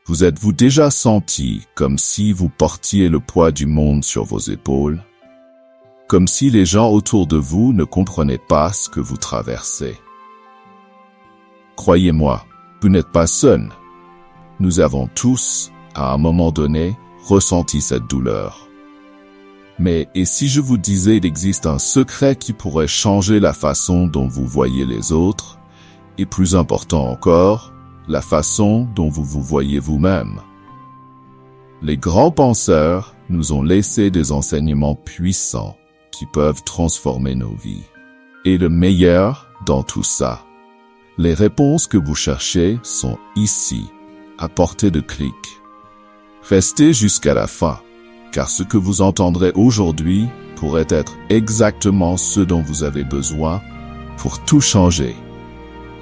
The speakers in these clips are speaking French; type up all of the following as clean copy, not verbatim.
Vous êtes-vous déjà senti comme si vous portiez le poids du monde sur vos épaules? Comme si les gens autour de vous ne comprenaient pas ce que vous traversez? Croyez-moi, vous n'êtes pas seul. Nous avons tous, à un moment donné, ressenti cette douleur. Mais et si je vous disais qu'il existe un secret qui pourrait changer la façon dont vous voyez les autres, et plus important encore, la façon dont vous vous voyez vous-même? Les grands penseurs nous ont laissé des enseignements puissants qui peuvent transformer nos vies. Et le meilleur dans tout ça, les réponses que vous cherchez sont ici, à portée de clic. Restez jusqu'à la fin, car ce que vous entendrez aujourd'hui pourrait être exactement ce dont vous avez besoin pour tout changer.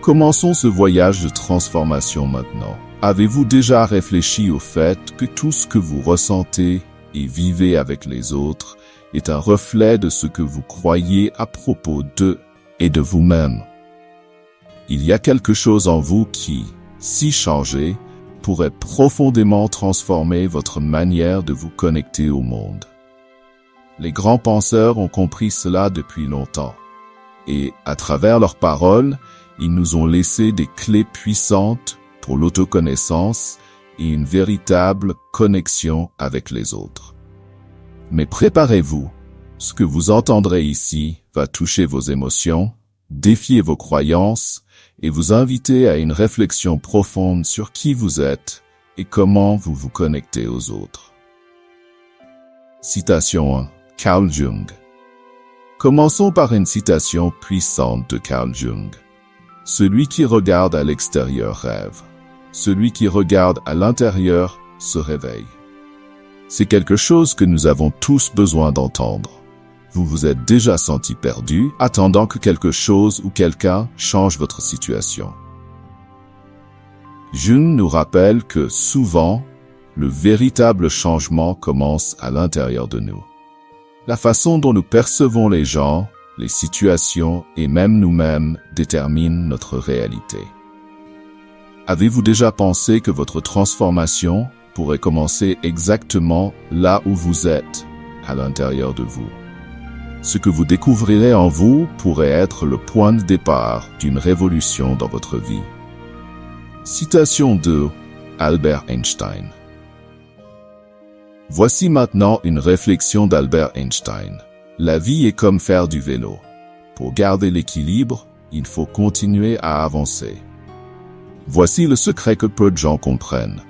Commençons ce voyage de transformation maintenant. Avez-vous déjà réfléchi au fait que tout ce que vous ressentez et vivez avec les autres est un reflet de ce que vous croyez à propos d'eux et de vous-même? Il y a quelque chose en vous qui, si changé, pourrait profondément transformer votre manière de vous connecter au monde. Les grands penseurs ont compris cela depuis longtemps. Et, à travers leurs paroles, ils nous ont laissé des clés puissantes pour l'autoconnaissance et une véritable connexion avec les autres. Mais préparez-vous, ce que vous entendrez ici va toucher vos émotions, défier vos croyances et vous inviter à une réflexion profonde sur qui vous êtes et comment vous vous connectez aux autres. Citation 1. Carl Jung. Commençons par une citation puissante de Carl Jung. Celui qui regarde à l'extérieur rêve. Celui qui regarde à l'intérieur se réveille. C'est quelque chose que nous avons tous besoin d'entendre. Vous vous êtes déjà senti perdu, attendant que quelque chose ou quelqu'un change votre situation. Jung nous rappelle que, souvent, le véritable changement commence à l'intérieur de nous. La façon dont nous percevons les gens, les situations et même nous-mêmes détermine notre réalité. Avez-vous déjà pensé que votre transformation pourrait commencer exactement là où vous êtes, à l'intérieur de vous? Ce que vous découvrirez en vous pourrait être le point de départ d'une révolution dans votre vie. Citation 2. Albert Einstein. Voici maintenant une réflexion d'Albert Einstein. La vie est comme faire du vélo. Pour garder l'équilibre, il faut continuer à avancer. Voici le secret que peu de gens comprennent.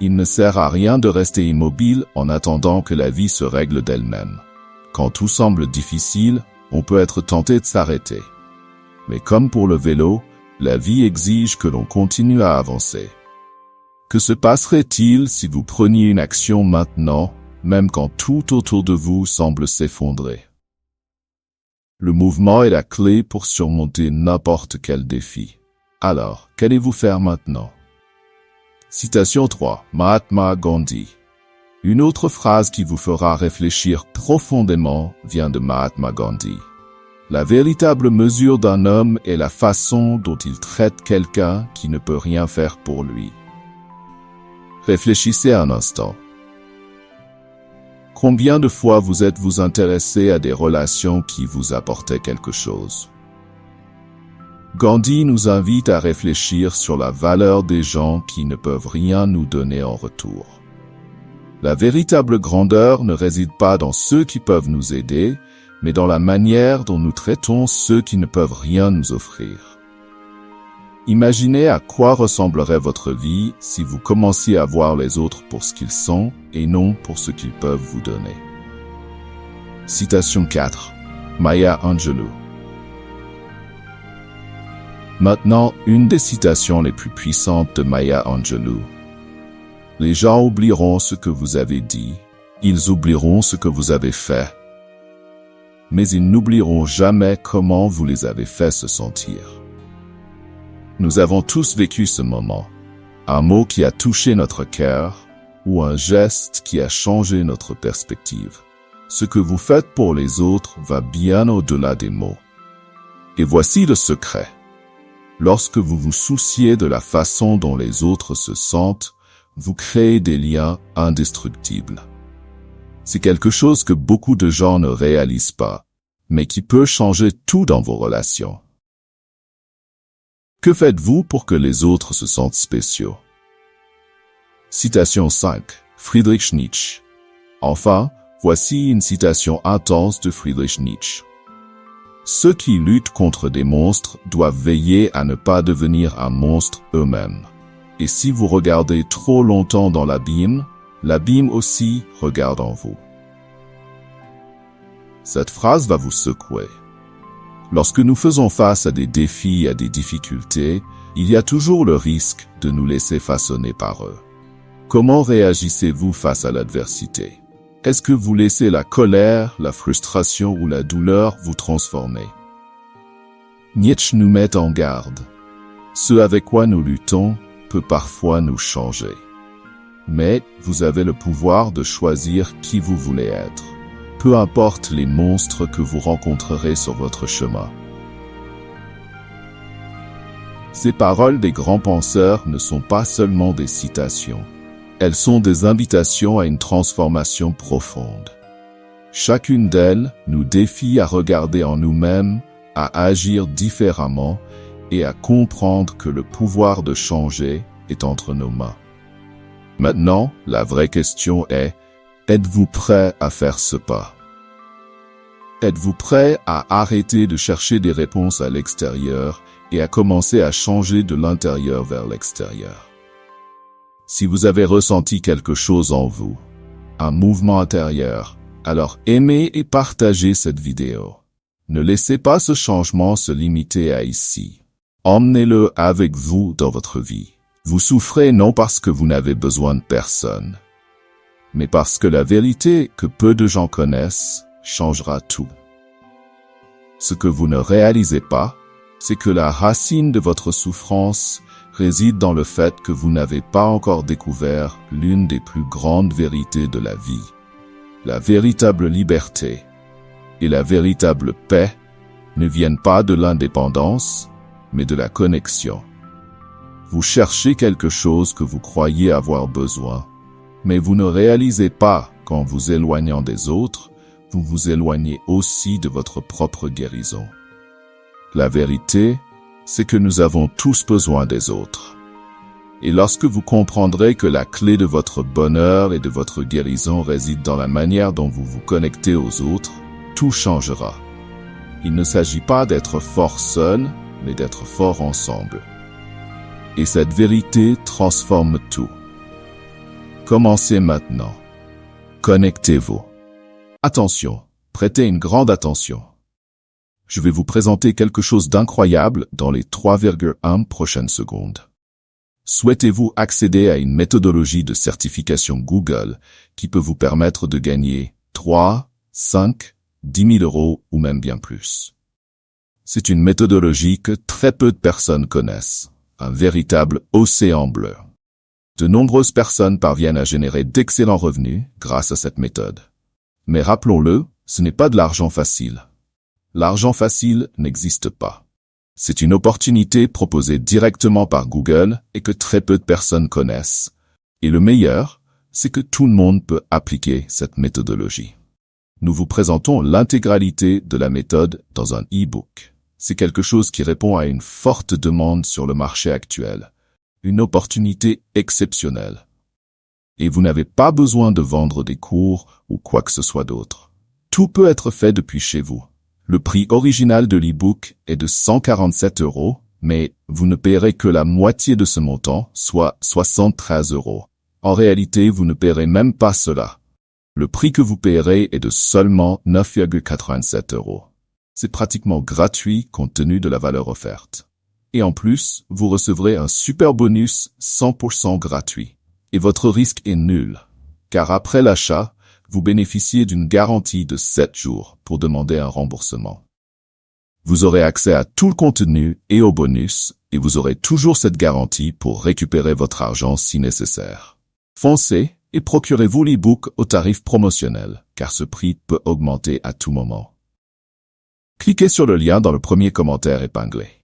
Il ne sert à rien de rester immobile en attendant que la vie se règle d'elle-même. Quand tout semble difficile, on peut être tenté de s'arrêter. Mais comme pour le vélo, la vie exige que l'on continue à avancer. Que se passerait-il si vous preniez une action maintenant, même quand tout autour de vous semble s'effondrer? Le mouvement est la clé pour surmonter n'importe quel défi. Alors, qu'allez-vous faire maintenant? Citation 3. Mahatma Gandhi. Une autre phrase qui vous fera réfléchir profondément vient de Mahatma Gandhi. La véritable mesure d'un homme est la façon dont il traite quelqu'un qui ne peut rien faire pour lui. Réfléchissez un instant. Combien de fois vous êtes-vous intéressé à des relations qui vous apportaient quelque chose? Gandhi nous invite à réfléchir sur la valeur des gens qui ne peuvent rien nous donner en retour. La véritable grandeur ne réside pas dans ceux qui peuvent nous aider, mais dans la manière dont nous traitons ceux qui ne peuvent rien nous offrir. Imaginez à quoi ressemblerait votre vie si vous commenciez à voir les autres pour ce qu'ils sont et non pour ce qu'ils peuvent vous donner. Citation 4. Maya Angelou. Maintenant, une des citations les plus puissantes de Maya Angelou. Les gens oublieront ce que vous avez dit, ils oublieront ce que vous avez fait, mais ils n'oublieront jamais comment vous les avez fait se sentir. Nous avons tous vécu ce moment, un mot qui a touché notre cœur ou un geste qui a changé notre perspective. Ce que vous faites pour les autres va bien au-delà des mots. Et voici le secret. Lorsque vous vous souciez de la façon dont les autres se sentent, vous créez des liens indestructibles. C'est quelque chose que beaucoup de gens ne réalisent pas, mais qui peut changer tout dans vos relations. Que faites-vous pour que les autres se sentent spéciaux? Citation 5. Friedrich Nietzsche. Enfin, voici une citation intense de Friedrich Nietzsche. Ceux qui luttent contre des monstres doivent veiller à ne pas devenir un monstre eux-mêmes. Et si vous regardez trop longtemps dans l'abîme aussi regarde en vous. Cette phrase va vous secouer. Lorsque nous faisons face à des défis, à des difficultés, il y a toujours le risque de nous laisser façonner par eux. Comment réagissez-vous face à l'adversité? Est-ce que vous laissez la colère, la frustration ou la douleur vous transformer? Nietzsche nous met en garde. Ce avec quoi nous luttons peut parfois nous changer. Mais vous avez le pouvoir de choisir qui vous voulez être. Peu importe les monstres que vous rencontrerez sur votre chemin. Ces paroles des grands penseurs ne sont pas seulement des citations. Elles sont des invitations à une transformation profonde. Chacune d'elles nous défie à regarder en nous-mêmes, à agir différemment et à comprendre que le pouvoir de changer est entre nos mains. Maintenant, la vraie question est, êtes-vous prêt à faire ce pas? Êtes-vous prêt à arrêter de chercher des réponses à l'extérieur et à commencer à changer de l'intérieur vers l'extérieur? Si vous avez ressenti quelque chose en vous, un mouvement intérieur, alors aimez et partagez cette vidéo. Ne laissez pas ce changement se limiter à ici. Emmenez-le avec vous dans votre vie. Vous souffrez non parce que vous n'avez besoin de personne, mais parce que la vérité que peu de gens connaissent changera tout. Ce que vous ne réalisez pas, c'est que la racine de votre souffrance réside dans le fait que vous n'avez pas encore découvert l'une des plus grandes vérités de la vie. La véritable liberté et la véritable paix ne viennent pas de l'indépendance, mais de la connexion. Vous cherchez quelque chose que vous croyez avoir besoin, mais vous ne réalisez pas qu'en vous éloignant des autres, vous vous éloignez aussi de votre propre guérison. La vérité, c'est que nous avons tous besoin des autres. Et lorsque vous comprendrez que la clé de votre bonheur et de votre guérison réside dans la manière dont vous vous connectez aux autres, tout changera. Il ne s'agit pas d'être fort seul, mais d'être fort ensemble. Et cette vérité transforme tout. Commencez maintenant. Connectez-vous. Attention, prêtez une grande attention. Je vais vous présenter quelque chose d'incroyable dans les 3,1 prochaines secondes. Souhaitez-vous accéder à une méthodologie de certification Google qui peut vous permettre de gagner 3, 5, 10 000 euros ou même bien plus? C'est une méthodologie que très peu de personnes connaissent. Un véritable océan bleu. De nombreuses personnes parviennent à générer d'excellents revenus grâce à cette méthode. Mais rappelons-le, ce n'est pas de l'argent facile. L'argent facile n'existe pas. C'est une opportunité proposée directement par Google et que très peu de personnes connaissent. Et le meilleur, c'est que tout le monde peut appliquer cette méthodologie. Nous vous présentons l'intégralité de la méthode dans un e-book. C'est quelque chose qui répond à une forte demande sur le marché actuel. Une opportunité exceptionnelle. Et vous n'avez pas besoin de vendre des cours ou quoi que ce soit d'autre. Tout peut être fait depuis chez vous. Le prix original de l'e-book est de 147 €, mais vous ne paierez que la moitié de ce montant, soit 73 €. En réalité, vous ne paierez même pas cela. Le prix que vous paierez est de seulement 9,87 €. C'est pratiquement gratuit compte tenu de la valeur offerte. Et en plus, vous recevrez un super bonus 100% gratuit. Et votre risque est nul, car après l'achat, vous bénéficiez d'une garantie de 7 jours pour demander un remboursement. Vous aurez accès à tout le contenu et aux bonus, et vous aurez toujours cette garantie pour récupérer votre argent si nécessaire. Foncez et procurez-vous l'e-book au tarif promotionnel, car ce prix peut augmenter à tout moment. Cliquez sur le lien dans le premier commentaire épinglé.